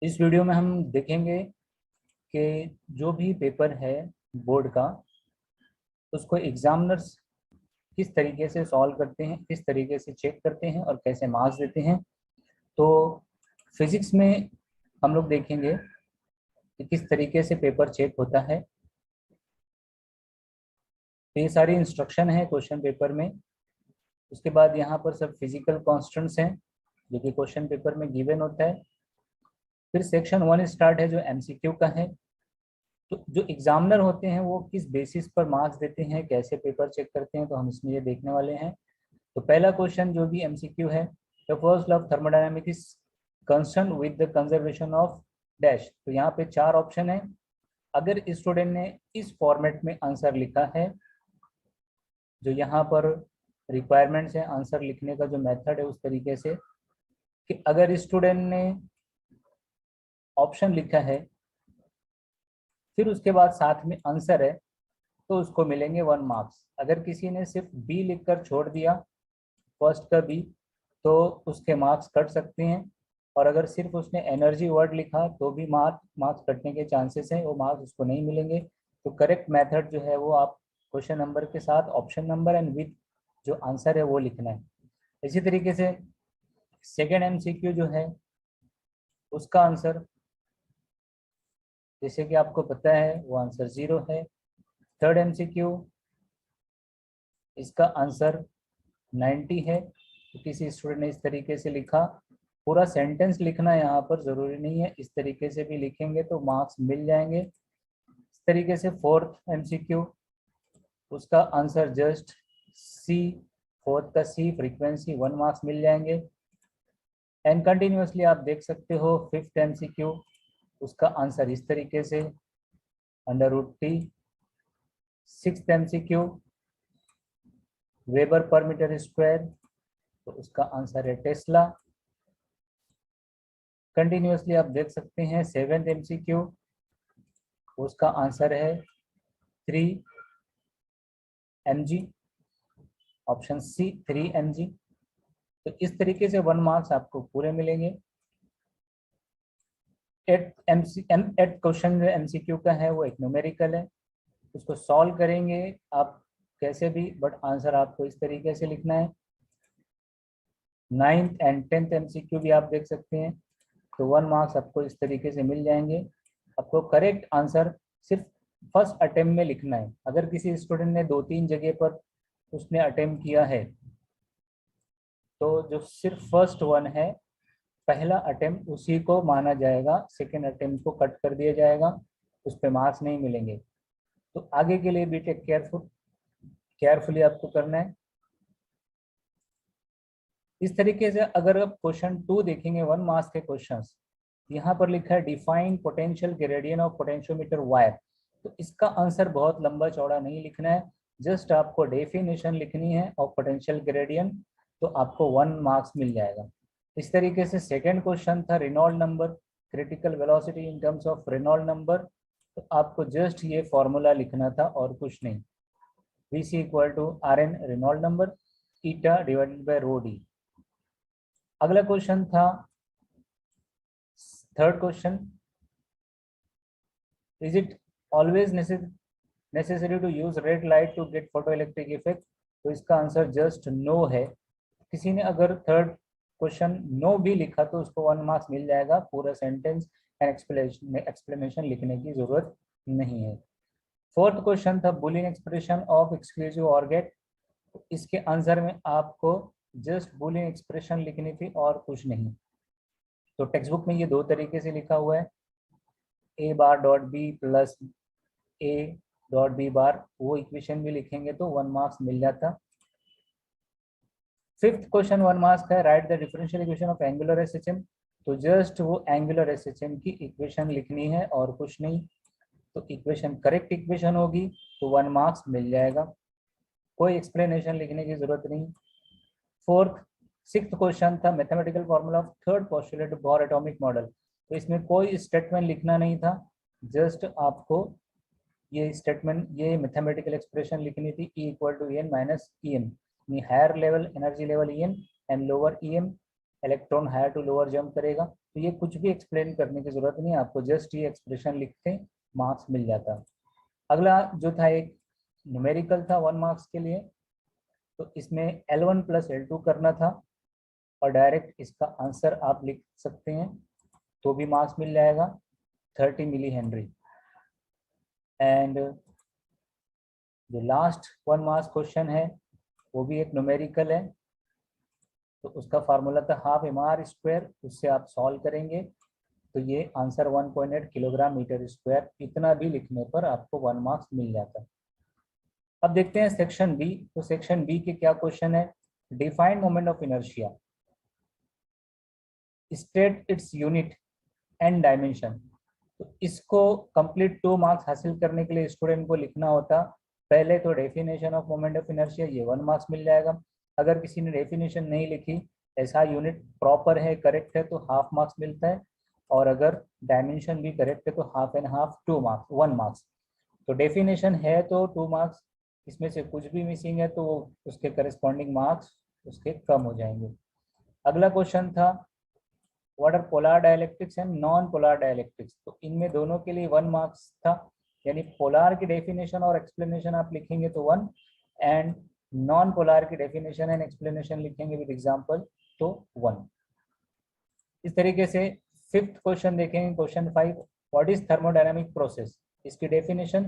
इस वीडियो में हम देखेंगे कि जो भी पेपर है बोर्ड का, उसको एग्जामिनर्स किस तरीके से सॉल्व करते हैं, किस तरीके से चेक करते हैं और कैसे मार्क्स देते हैं। तो फिजिक्स में हम लोग देखेंगे कि किस तरीके से पेपर चेक होता है। तो ये सारी इंस्ट्रक्शन है क्वेश्चन पेपर में। उसके बाद यहाँ पर सब फिजिकल कॉन्स्टेंट्स हैं जो कि क्वेश्चन पेपर में गिवन होता है। फिर सेक्शन 1 स्टार्ट है जो एमसीक्यू का है। तो जो एग्जामिनर होते हैं वो किस बेसिस पर मार्क्स देते हैं, कैसे पेपर चेक करते हैं, तो हम इसमें ये देखने वाले हैं। तो पहला क्वेश्चन जो भी एमसीक्यू है, the first law of thermodynamics is concern with the conservation of dash. तो यहाँ पे 4 ऑप्शन है। अगर स्टूडेंट ने इस फॉर्मेट में आंसर लिखा है, जो यहाँ पर रिक्वायरमेंट्स है आंसर लिखने का जो मेथड है उस तरीके से कि अगर स्टूडेंट ने ऑप्शन लिखा है फिर उसके बाद साथ में आंसर है तो उसको मिलेंगे 1 मार्क्स। अगर किसी ने सिर्फ बी लिखकर छोड़ दिया, फर्स्ट का बी, तो उसके मार्क्स कट सकते हैं। और अगर सिर्फ उसने एनर्जी वर्ड लिखा तो भी मार्क्स कटने के चांसेस हैं, वो मार्क्स उसको नहीं मिलेंगे। तो करेक्ट मेथड जो है वो आप क्वेश्चन नंबर के साथ ऑप्शन नंबर एंड विद जो आंसर है वो लिखना है। इसी तरीके से सेकेंड एमसीक्यू जो है उसका आंसर, जैसे कि आपको पता है, वो आंसर 0 है। थर्ड एमसीक्यू, इसका आंसर 90 है। तो किसी स्टूडेंट ने इस तरीके से लिखा, पूरा सेंटेंस लिखना यहाँ पर जरूरी नहीं है, इस तरीके से भी लिखेंगे तो मार्क्स मिल जाएंगे। इस तरीके से फोर्थ एमसीक्यू, उसका आंसर जस्ट सी, फोर्थ का सी फ्रीक्वेंसी, 1 मार्क्स मिल जाएंगे। एंड कंटिन्यूसली आप देख सकते हो फिफ्थ एमसीक्यू, उसका आंसर इस तरीके से under root t. Sixth MCQ, weber per metre square, तो उसका आंसर है टेस्ला। कंटिन्यूसली आप देख सकते हैं सेवेंथ एमसीक्यू, उसका आंसर है 3 mg, ऑप्शन सी 3 mg। तो इस तरीके से 1 मार्क्स आपको पूरे मिलेंगे। एट क्वेश्चन जो एमसीक्यू का है वो एक न्यूमेरिकल है, उसको सॉल्व करेंगे आप कैसे भी, बट आंसर आपको इस तरीके से लिखना है। 9th एंड 10th एमसीक्यू भी आप देख सकते हैं। तो 1 मार्क्स आपको इस तरीके से मिल जाएंगे। आपको करेक्ट आंसर सिर्फ फर्स्ट अटेम्प्ट में लिखना है। अगर किसी स्टूडेंट ने 2-3 जगह पर उसने अटेम्प्ट किया है तो जो सिर्फ फर्स्ट वन है, पहला अटेम्प्ट, उसी को माना जाएगा, सेकेंड अटेम्प्ट को कट कर दिया जाएगा, उस पर मार्क्स नहीं मिलेंगे। तो आगे के लिए भी टेक केयरफुली आपको करना है। इस तरीके से अगर आप क्वेश्चन 2 देखेंगे 1 मार्क्स के क्वेश्चंस, यहाँ पर लिखा है define potential gradient of potentiometer wire. तो इसका आंसर बहुत लंबा चौड़ा नहीं लिखना है, जस्ट आपको डेफिनेशन लिखनी है ऑफ पोटेंशियल ग्रेडियंट, तो आपको 1 मार्क्स मिल जाएगा। इस तरीके से सेकेंड क्वेश्चन था Reynold number, critical velocity in terms of Reynold number. तो आपको जस्ट ये फॉर्मूला लिखना था और कुछ नहीं, VC equal to RN Reynold number, eta divided by rho D. अगला क्वेश्चन था third question, is it always necessary to use red light to get photo electric effect. तो इसका आंसर जस्ट नो है। किसी ने अगर थर्ड क्वेश्चन नो भी लिखा तो उसको 1 मार्क्स मिल जाएगा, पूरा सेंटेंस एंड एक्सप्लेनेशन लिखने की जरूरत नहीं है। फोर्थ क्वेश्चन था Boolean expression of exclusive or gate. इसके आंसर में आपको जस्ट बुलियन एक्सप्रेशन लिखनी थी और कुछ नहीं। तो टेक्स्ट बुक में ये 2 तरीके से लिखा हुआ है, a bar dot B plus a dot B bar, वो इक्वेशन भी लिखेंगे तो 1 मार्क्स मिल जाता। फिफ्थ क्वेश्चन 1 मार्क्स का है, right the differential equation of angular SHM. तो जस्ट वो एंगुलर एसएचएम की इक्वेशन लिखनी है और कुछ नहीं। तो इक्वेशन करेक्ट इक्वेशन होगी तो 1 मार्क्स मिल जाएगा, कोई एक्सप्लेनेशन लिखने की जरूरत नहीं। सिक्स्थ क्वेश्चन था mathematical formula of third postulate bore atomic model. तो इसमें कोई स्टेटमेंट लिखना नहीं था, जस्ट आपको ये स्टेटमेंट, ये मैथमेटिकल एक्सप्रेशन लिखनी थी, E equal to EN minus EM। Higher level energy level EN and lower EM, electron higher to lower jump करेगा। तो ये कुछ भी एक्सप्लेन करने की जरूरत नहीं है आपको, जस्ट ये एक्सप्रेशन लिखते मार्क्स मिल जाता। अगला जो था एक न्यूमेरिकल था 1 मार्क्स के लिए, तो इसमें L1 + L2 करना था और डायरेक्ट इसका आंसर आप लिख सकते हैं तो भी मार्क्स मिल जाएगा 30 मिली हेनरी। एंड जो लास्ट 1 मार्क्स क्वेश्चन है वो भी एक न्यूमेरिकल है, तो उसका फार्मूला था ½ mr², उससे आप सॉल्व करेंगे तो ये आंसर 1.8 किलोग्राम मीटर स्क्वायर, इतना भी लिखने पर आपको 1 मार्क्स मिल जाता है। अब देखते हैं सेक्शन बी। तो सेक्शन बी के क्या क्वेश्चन है, define moment of inertia, state its unit and dimension. तो इसको कंप्लीट 2 मार्क्स हासिल करने के लिए स्टूडेंट को लिखना होता पहले तो definition of moment of inertia, ये 1 मार्क्स मिल जाएगा। अगर किसी ने डेफिनेशन नहीं लिखी, ऐसा यूनिट प्रॉपर है, करेक्ट है, तो ½ मार्क्स मिलता है, और अगर डायमेंशन भी करेक्ट है तो half and half 2 marks 1 marks. तो डेफिनेशन है तो 2 मार्क्स, इसमें से कुछ भी मिसिंग है तो उसके करस्पॉन्डिंग मार्क्स उसके कम हो जाएंगे। अगला क्वेश्चन था what are polar dielectrics and non polar dielectrics. तो इनमें दोनों के लिए 1 मार्क्स था, यानी पोलर की डेफिनेशन और एक्सप्लेनेशन आप लिखेंगे तो 1, एंड नॉन पोलर की डेफिनेशन एंड एक्सप्लेनेशन लिखेंगे विद एग्जांपल तो 1। इस तरीके से 5th क्वेश्चन देखेंगे, question 5, what is thermodynamic process. इसकी definition,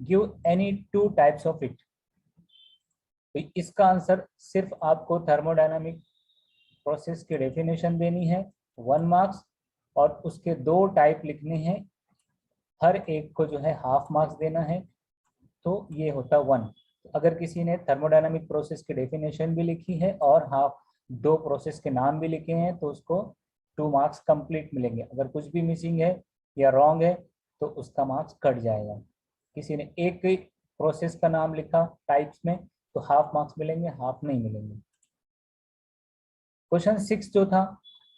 give any 2 types of it. तो इसका आंसर सिर्फ आपको थर्मोडायनामिक प्रोसेस की डेफिनेशन देनी है 1 मार्क्स, और उसके 2 टाइप लिखने हैं, हर एक को जो है ½ मार्क्स देना है, तो ये होता 1। अगर किसी ने थर्मोडायनामिक प्रोसेस की डेफिनेशन भी लिखी है और 2 प्रोसेस के नाम भी लिखे हैं तो उसको 2 मार्क्स कंप्लीट मिलेंगे। अगर कुछ भी मिसिंग है या रॉन्ग है तो उसका मार्क्स कट जाएगा। किसी ने एक प्रोसेस का नाम लिखा टाइप्स में तो ½ मार्क्स मिलेंगे, ½ नहीं मिलेंगे। क्वेश्चन 6 जो था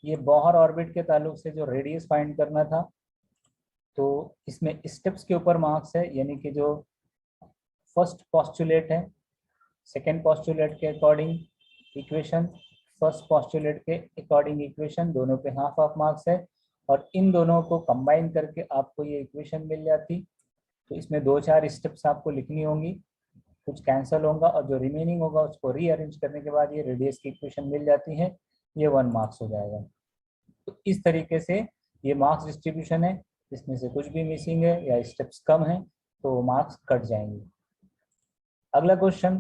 ये बोहर ऑर्बिट के ताल्लुक से जो रेडियस फाइंड करना था, तो इसमें स्टेप्स के ऊपर मार्क्स है, यानी कि जो फर्स्ट पोस्टुलेट है, सेकेंड पोस्टुलेट के अकॉर्डिंग इक्वेशन, फर्स्ट पोस्टुलेट के अकॉर्डिंग इक्वेशन, दोनों पे ½ मार्क्स है, और इन दोनों को कंबाइन करके आपको ये इक्वेशन मिल जाती। तो इसमें 2-4 स्टेप्स आपको लिखनी होंगी, कुछ कैंसिल होगा और जो रिमेनिंग होगा उसको रीअरेंज करने के बाद ये रेडियस की इक्वेशन मिल जाती है, ये 1 मार्क्स हो जाएगा। तो इस तरीके से ये मार्क्स डिस्ट्रीब्यूशन है, इसमें से कुछ भी मिसिंग है या स्टेप्स कम है तो मार्क्स कट जाएंगे। अगला question,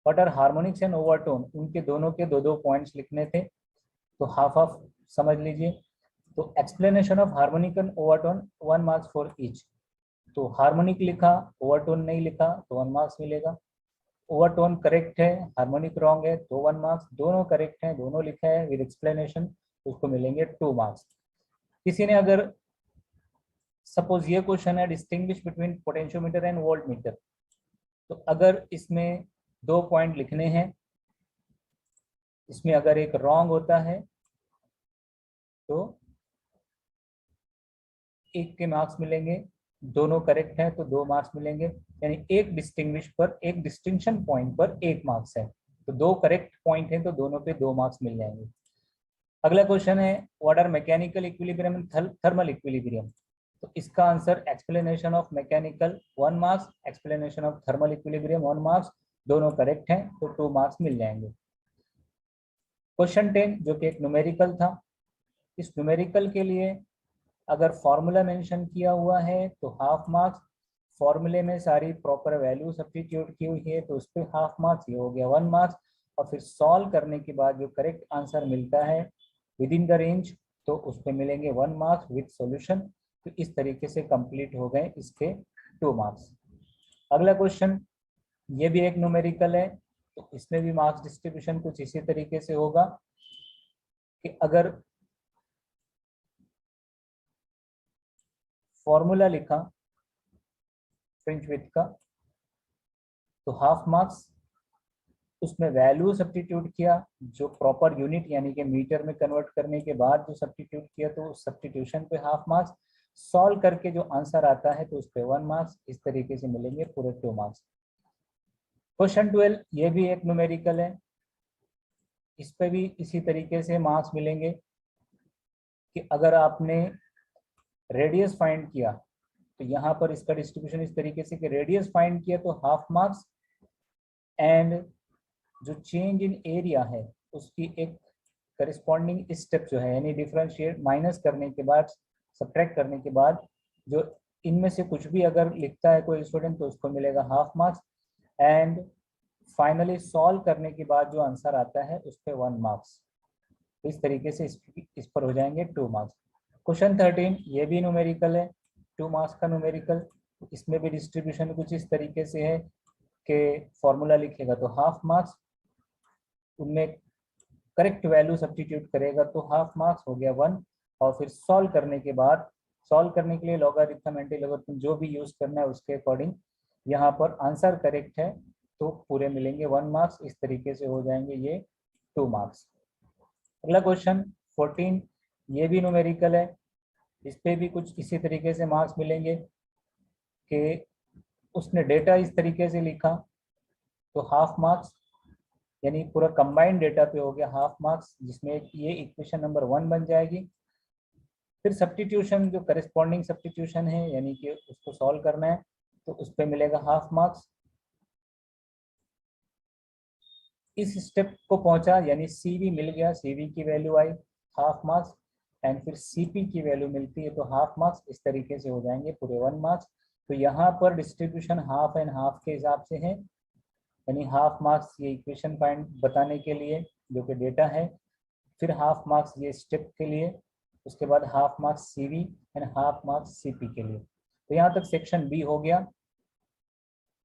what are harmonics and overtone, उनके दोनों के 2-2 पॉइंट्स लिखने थे, तो ½ समझ लीजिए। तो explanation of harmonic and overtone 1 marks for each. तो हार्मोनिक लिखा, ओवरटोन नहीं लिखा तो 1 मार्क्स मिलेगा। ओवरटोन करेक्ट है, हार्मोनिक रॉन्ग है तो 1 मार्क्स, दोनों करेक्ट है, दोनों लिखा है विद एक्सप्लेनेशन, उसको मिलेंगे 2 मार्क्स। किसी ने अगर सपोज ये क्वेश्चन है distinguish between potentiometer and voltmeter, तो अगर इसमें 2 पॉइंट लिखने हैं, इसमें अगर एक रॉन्ग होता है तो 1 के मार्क्स मिलेंगे, दोनों करेक्ट हैं तो 2 मार्क्स मिलेंगे, यानी एक डिस्टिंग्विश पर, एक डिस्टिंक्शन पॉइंट पर 1 मार्क्स है, तो 2 करेक्ट पॉइंट हैं तो दोनों पे 2 मार्क्स मिल जाएंगे। अगला क्वेश्चन है what are mechanical equilibrium and thermal equilibrium. तो इसका answer explanation of mechanical 1 marks, explanation of thermal equilibrium 1 marks, दोनों करेक्ट हैं तो 2 मार्क्स मिल जाएंगे। क्वेश्चन 10 जो कि एक न्यूमेरिकल था, इस न्यूमेरिकल के लिए अगर फॉर्मूला मेंशन किया हुआ है तो ½ मार्क्स, फॉर्मूले में सारी प्रॉपर वैल्यू सब्स्टिट्यूट की हुई है तो उस पर ½ मार्क्स, ये हो गया 1 मार्क्स, और फिर सॉल्व करने के बाद जो करेक्ट आंसर मिलता है विद इन द रेंज तो उस पर मिलेंगे 1 मार्क्स विद सॉल्यूशन। तो इस तरीके से कंप्लीट हो गए इसके 2 मार्क्स। अगला क्वेश्चन, ये भी एक न्यूमेरिकल है, तो इसमें भी मार्क्स डिस्ट्रीब्यूशन कुछ इसी तरीके से होगा कि अगर फॉर्मूला लिखा फ्रिंज विड्थ का तो ½ मार्क्स, उसमें वैल्यू सब्स्टिट्यूट किया जो प्रॉपर यूनिट यानी कि मीटर में कन्वर्ट करने के बाद जो सब्स्टिट्यूट किया तो उस सब्स्टिट्यूशन पे ½ मार्क्स, सॉल्व करके जो आंसर आता है तो उस पे 1 मार्क्स, इस तरीके से मिलेंगे पूरे 2 मार्क्स। क्वेश्चन 12 ये भी एक न्यूमेरिकल है, इस पे भी इसी तरीके से मार्क्स मिलेंगे। कि अगर आपने रेडियस फाइंड किया तो यहाँ पर इसका डिस्ट्रीब्यूशन इस तरीके से कि रेडियस फाइंड किया तो हाफ मार्क्स, एंड जो चेंज इन एरिया है उसकी एक करस्पॉन्डिंग स्टेप जो है, यानी डिफरेंशिएट माइनस करने के बाद, सब्ट्रैक्ट करने के बाद जो इनमें से कुछ भी अगर लिखता है कोई स्टूडेंट तो उसको मिलेगा half marks, and finally solve करने के बाद जो आंसर आता है उस पर 1 मार्क्स। इस तरीके से इस पर हो जाएंगे 2 मार्क्स। क्वेश्चन 13 ये भी न्यूमेरिकल है, 2 मार्क्स का न्यूमेरिकल। इसमें भी डिस्ट्रीब्यूशन कुछ इस तरीके से है कि फॉर्मूला लिखेगा तो हाफ मार्क्स, उनमें करेक्ट वैल्यू सब्स्टिट्यूट करेगा तो हाफ मार्क्स हो गया 1, और फिर सॉल्व करने के बाद, सॉल्व करने के लिए लॉगरिथम एंटी लॉगरिथम जो भी यूज करना है उसके अकॉर्डिंग यहाँ पर आंसर करेक्ट है तो पूरे मिलेंगे 1 मार्क्स। इस तरीके से हो जाएंगे ये 2 मार्क्स। अगला क्वेश्चन 14 ये भी न्यूमेरिकल है, इस पे भी कुछ इसी तरीके से मार्क्स मिलेंगे कि उसने डेटा इस तरीके से लिखा तो हाफ मार्क्स, यानी पूरा कंबाइंड डेटा पे हो गया हाफ मार्क्स, जिसमें ये इक्वेशन नंबर 1 बन जाएगी। फिर सब्स्टिट्यूशन जो करस्पॉन्डिंग सब्स्टिट्यूशन है यानी कि उसको सॉल्व करना है तो उस पर मिलेगा हाफ मार्क्स। इस स्टेप को पहुंचा यानी CV मिल गया, CV की value I half marks, and फिर CP की वैल्यू मिलती है तो हाफ मार्क्स। इस तरीके से हो जाएंगे पूरे 1 मार्क्स। तो यहाँ पर डिस्ट्रीब्यूशन हाफ एंड हाफ के हिसाब से है, यानी हाफ मार्क्स ये इक्वेशन फाइंड बताने के लिए जो कि डेटा है, फिर हाफ मार्क्स ये स्टेप के लिए, उसके बाद half marks CV and half marks CP के लिए। तो यहाँ तक सेक्शन B हो गया।